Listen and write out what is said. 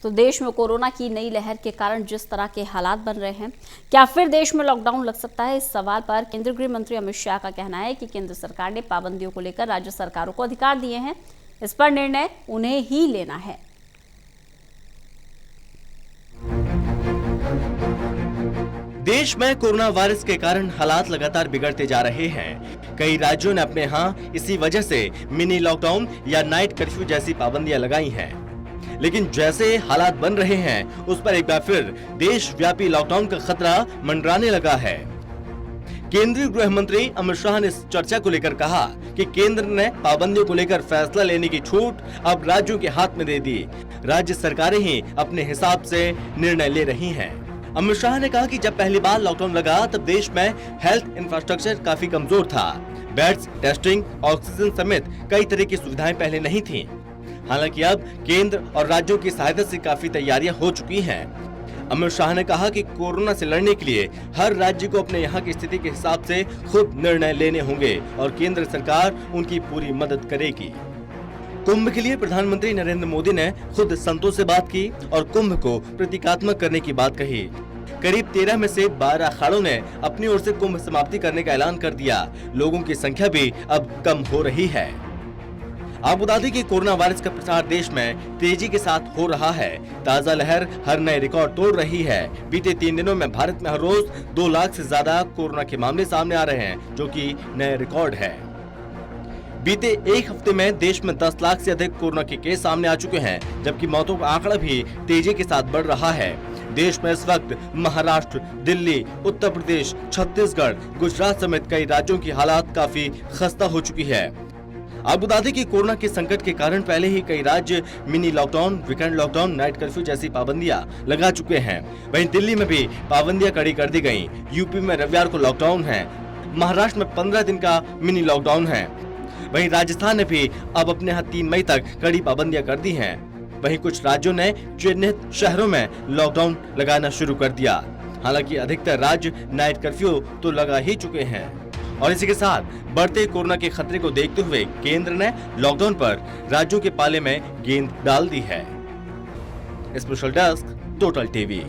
तो देश में कोरोना की नई लहर के कारण जिस तरह के हालात बन रहे हैं, क्या फिर देश में लॉकडाउन लग सकता है? इस सवाल पर केंद्रीय गृह मंत्री अमित शाह का कहना है कि केंद्र सरकार ने पाबंदियों को लेकर राज्य सरकारों को अधिकार दिए हैं, इस पर निर्णय उन्हें ही लेना है। देश में कोरोना वायरस के कारण हालात लगातार बिगड़ते जा रहे हैं। कई राज्यों ने अपने यहाँ इसी वजह से मिनी लॉकडाउन या नाइट कर्फ्यू जैसी पाबंदियां लगाई हैं। लेकिन जैसे हालात बन रहे हैं, उस पर एक बार फिर देशव्यापी लॉकडाउन का खतरा मंडराने लगा है। केंद्रीय गृह मंत्री अमित शाह ने इस चर्चा को लेकर कहा कि केंद्र ने पाबंदियों को लेकर फैसला लेने की छूट अब राज्यों के हाथ में दे दी। राज्य सरकारें ही अपने हिसाब से निर्णय ले रही हैं। अमित शाह ने कहा कि जब पहली बार लॉकडाउन लगा तब देश में हेल्थ इंफ्रास्ट्रक्चर काफी कमजोर था। बेड्स, टेस्टिंग, ऑक्सीजन समेत कई तरह की सुविधाएं पहले नहीं थीं। हालांकि अब केंद्र और राज्यों की सहायता से काफी तैयारियां हो चुकी हैं। अमित शाह ने कहा कि कोरोना से लड़ने के लिए हर राज्य को अपने यहाँ की स्थिति के हिसाब से खुद निर्णय लेने होंगे और केंद्र सरकार उनकी पूरी मदद करेगी। कुंभ के लिए प्रधानमंत्री नरेंद्र मोदी ने खुद संतों से बात की और कुंभ को प्रतीकात्मक करने की बात कही। करीब 13 में से 12 अखाड़ों ने अपनी ओर से कुंभ समाप्ति करने का ऐलान कर दिया। लोगों की संख्या भी अब कम हो रही है। आपको बता दें कि कोरोना वायरस का प्रसार देश में तेजी के साथ हो रहा है। ताजा लहर हर नए रिकॉर्ड तोड़ रही है। बीते 3 दिनों में भारत में हर रोज 2 लाख से ज्यादा कोरोना के मामले सामने आ रहे हैं, जो कि नए रिकॉर्ड है। बीते एक हफ्ते में देश में 10 लाख से अधिक कोरोना के केस सामने आ चुके हैं, जबकि मौतों का आंकड़ा भी तेजी के साथ बढ़ रहा है। देश में इस वक्त महाराष्ट्र, दिल्ली, उत्तर प्रदेश, छत्तीसगढ़, गुजरात समेत कई राज्यों की हालात काफी खस्ता हो चुकी है। आपको बता दें कि कोरोना के संकट के कारण पहले ही कई राज्य mini lockdown, weekend lockdown, night curfew जैसी पाबंदियां लगा चुके हैं। वहीं दिल्ली में भी पाबंदियां कड़ी कर दी गयी। यूपी में रविवार को लॉकडाउन है। महाराष्ट्र में 15 दिन का मिनी लॉकडाउन है। वहीं राजस्थान ने भी अब अपने यहाँ 3 मई तक कड़ी पाबंदियां कर दी हैं। वहीं कुछ राज्यों ने चिन्हित शहरों में लॉकडाउन लगाना शुरू कर दिया। हालांकि अधिकतर राज्य नाइट कर्फ्यू तो लगा ही चुके हैं। और इसी के साथ बढ़ते कोरोना के खतरे को देखते हुए केंद्र ने लॉकडाउन पर राज्यों के पाले में गेंद डाल दी है। Special desk, total TV.